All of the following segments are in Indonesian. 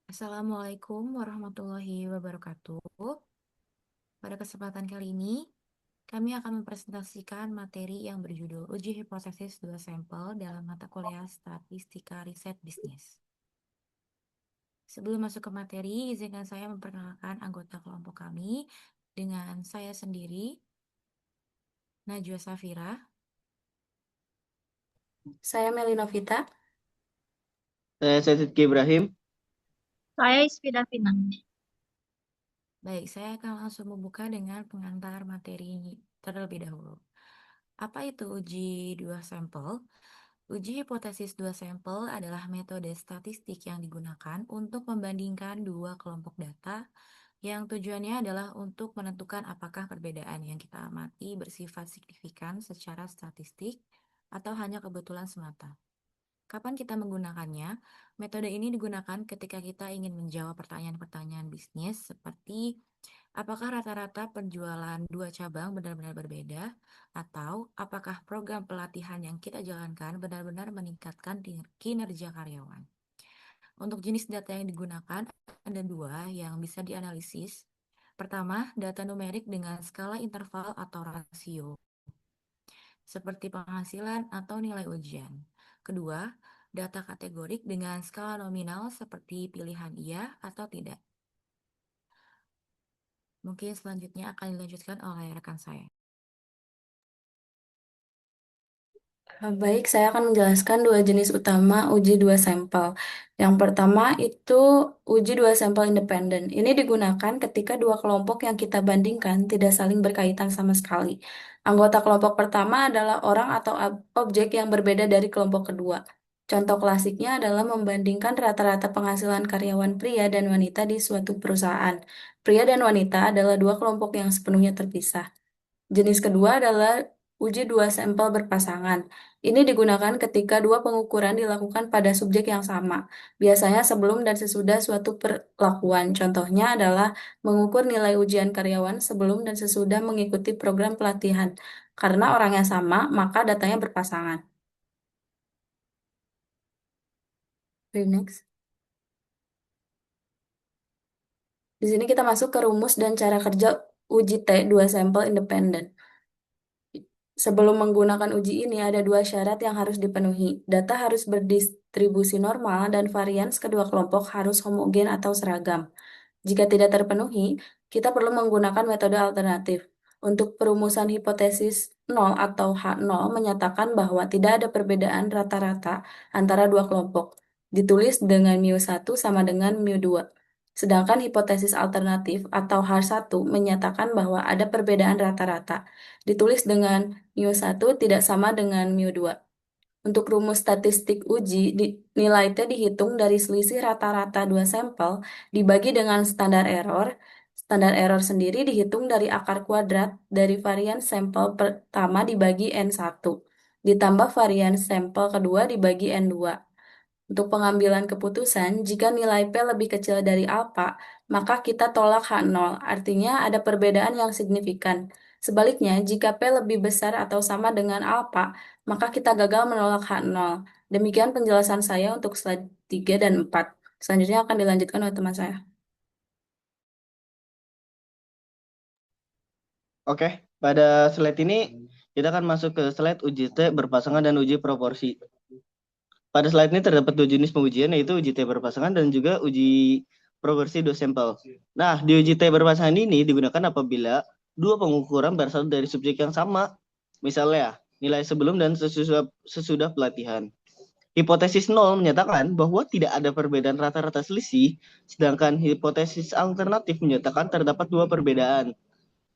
Assalamualaikum warahmatullahi wabarakatuh. Pada kesempatan kali ini, kami akan mempresentasikan materi yang berjudul Uji Hipotesis Dua Sampel dalam mata kuliah Statistika Riset Bisnis. Sebelum masuk ke materi, izinkan saya memperkenalkan anggota kelompok kami dengan saya sendiri, Najwa Safira. Saya Melina Vita. Saya Sidki Ibrahim. Saya Isfida Vina. Baik, saya akan langsung membuka dengan pengantar materi terlebih dahulu. Apa itu uji dua sampel? Uji hipotesis dua sampel adalah metode statistik yang digunakan untuk membandingkan dua kelompok data yang tujuannya adalah untuk menentukan apakah perbedaan yang kita amati bersifat signifikan secara statistik atau hanya kebetulan semata. Kapan kita menggunakannya? Metode ini digunakan ketika kita ingin menjawab pertanyaan-pertanyaan bisnis seperti apakah rata-rata penjualan dua cabang benar-benar berbeda? Atau apakah program pelatihan yang kita jalankan benar-benar meningkatkan kinerja karyawan? Untuk jenis data yang digunakan, ada dua yang bisa dianalisis. Pertama, data numerik dengan skala interval atau rasio, seperti penghasilan atau nilai ujian. Kedua, data kategorik dengan skala nominal seperti pilihan iya atau tidak. Mungkin selanjutnya akan dilanjutkan oleh rekan saya. Baik, saya akan menjelaskan dua jenis utama uji dua sampel. Yang pertama itu uji dua sampel independen. Ini digunakan ketika dua kelompok yang kita bandingkan tidak saling berkaitan sama sekali. Anggota kelompok pertama adalah orang atau objek yang berbeda dari kelompok kedua. Contoh klasiknya adalah membandingkan rata-rata penghasilan karyawan pria dan wanita di suatu perusahaan. Pria dan wanita adalah dua kelompok yang sepenuhnya terpisah. Jenis kedua adalah uji dua sampel berpasangan. Ini digunakan ketika dua pengukuran dilakukan pada subjek yang sama, biasanya sebelum dan sesudah suatu perlakuan. Contohnya adalah mengukur nilai ujian karyawan sebelum dan sesudah mengikuti program pelatihan. Karena orangnya sama, maka datanya berpasangan. Oke, next. Di sini kita masuk ke rumus dan cara kerja uji T dua sampel independen. Sebelum menggunakan uji ini, ada dua syarat yang harus dipenuhi. Data harus berdistribusi normal dan varians kedua kelompok harus homogen atau seragam. Jika tidak terpenuhi, kita perlu menggunakan metode alternatif. Untuk perumusan hipotesis nol atau H0 menyatakan bahwa tidak ada perbedaan rata-rata antara dua kelompok. Ditulis dengan mu1 sama dengan mu2. Sedangkan hipotesis alternatif atau H1 menyatakan bahwa ada perbedaan rata-rata. Ditulis dengan mu1 tidak sama dengan mu2. Untuk rumus statistik uji, nilai T dihitung dari selisih rata-rata dua sampel dibagi dengan standar error. Standar error sendiri dihitung dari akar kuadrat dari varian sampel pertama dibagi N1, ditambah varian sampel kedua dibagi N2. Untuk pengambilan keputusan, jika nilai P lebih kecil dari alfa, maka kita tolak H0, artinya ada perbedaan yang signifikan. Sebaliknya, jika P lebih besar atau sama dengan alfa, maka kita gagal menolak H0. Demikian penjelasan saya untuk slide 3 dan 4. Selanjutnya akan dilanjutkan oleh teman saya. Oke, pada slide ini kita akan masuk ke slide uji T berpasangan dan uji proporsi. Pada slide ini terdapat dua jenis pengujian, yaitu uji T berpasangan dan juga uji proporsi dua sampel. Nah, di uji T berpasangan ini digunakan apabila dua pengukuran berasal dari subjek yang sama. Misalnya, nilai sebelum dan sesudah pelatihan. Hipotesis nol menyatakan bahwa tidak ada perbedaan rata-rata selisih, sedangkan hipotesis alternatif menyatakan terdapat dua perbedaan.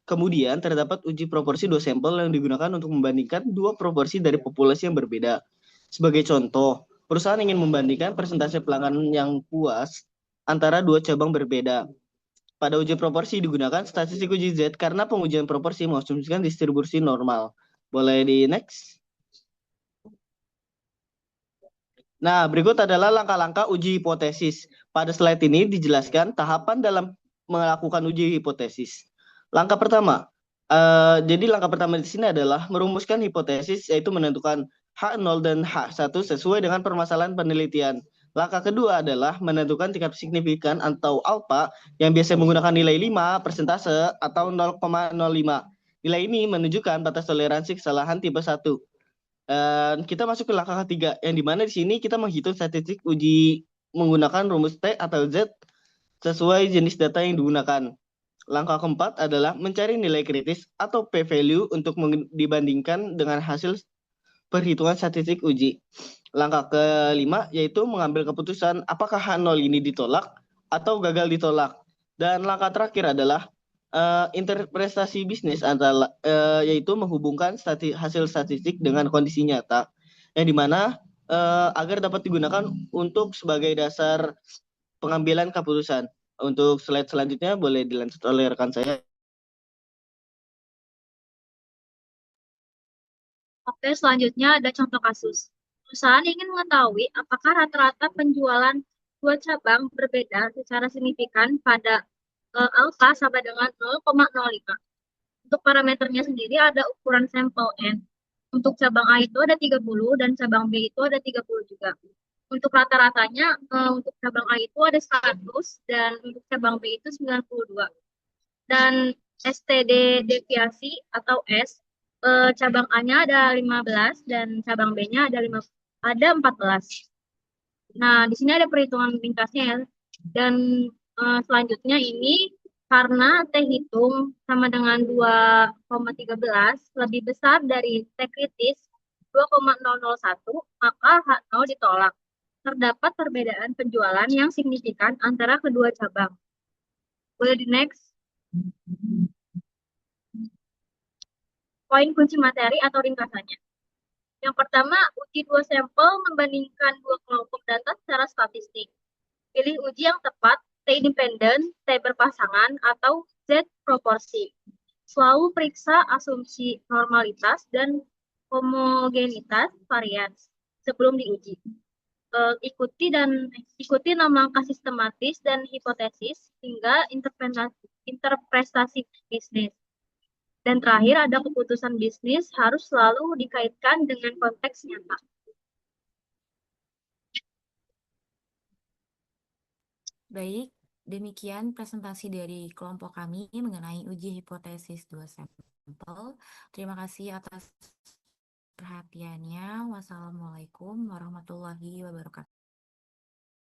Kemudian terdapat uji proporsi dua sampel yang digunakan untuk membandingkan dua proporsi dari populasi yang berbeda. Sebagai contoh, perusahaan ingin membandingkan persentase pelanggan yang puas antara dua cabang berbeda. Pada uji proporsi digunakan statistik uji Z karena pengujian proporsi mengasumsikan distribusi normal. Boleh di next? Nah, berikut adalah langkah-langkah uji hipotesis. Pada slide ini dijelaskan tahapan dalam melakukan uji hipotesis. Langkah pertama, jadi langkah pertama di sini adalah merumuskan hipotesis, yaitu menentukan H0 dan H1 sesuai dengan permasalahan penelitian. Langkah kedua adalah menentukan tingkat signifikan atau alfa yang biasa menggunakan nilai 5, persentase, atau 0,05. Nilai ini menunjukkan batas toleransi kesalahan tipe 1. Kita masuk ke langkah ketiga, yang dimana di sini kita menghitung statistik uji menggunakan rumus T atau Z sesuai jenis data yang digunakan. Langkah keempat adalah mencari nilai kritis atau p-value untuk dibandingkan dengan hasil perhitungan statistik uji. Langkah kelima yaitu mengambil keputusan apakah H0 ini ditolak atau gagal ditolak. Dan langkah terakhir adalah interpretasi bisnis antara yaitu menghubungkan hasil statistik dengan kondisi nyata, yang dimana agar dapat digunakan untuk sebagai dasar pengambilan keputusan. Untuk slide selanjutnya boleh dilanjut oleh rekan saya. Oke, selanjutnya ada contoh kasus. Perusahaan ingin mengetahui apakah rata-rata penjualan dua cabang berbeda secara signifikan pada alfa sama dengan 0,05. Untuk parameternya sendiri ada ukuran sampel N. Untuk cabang A itu ada 30 dan cabang B itu ada 30 juga. Untuk rata-ratanya, untuk cabang A itu ada 100 dan untuk cabang B itu 92. Dan STD deviasi atau S, cabang A-nya ada 15 dan cabang B-nya ada 14. Nah, di sini ada perhitungan ringkasnya ya. Dan selanjutnya ini karena T hitung sama dengan 2,13 lebih besar dari T kritis 2,001, maka H0 ditolak. Terdapat perbedaan penjualan yang signifikan antara kedua cabang. Boleh di next. Poin kunci materi atau ringkasannya. Yang pertama, uji dua sampel membandingkan dua kelompok data secara statistik. Pilih uji yang tepat, T independen, T berpasangan, atau Z proporsi. Selalu periksa asumsi normalitas dan homogenitas varian sebelum diuji. Ikuti 6 langkah sistematis dan hipotesis hingga interpretasi bisnis. Dan terakhir ada keputusan bisnis harus selalu dikaitkan dengan konteks nyata. Baik, demikian presentasi dari kelompok kami mengenai uji hipotesis dua sampel. Terima kasih atas perhatiannya. Wassalamualaikum warahmatullahi wabarakatuh.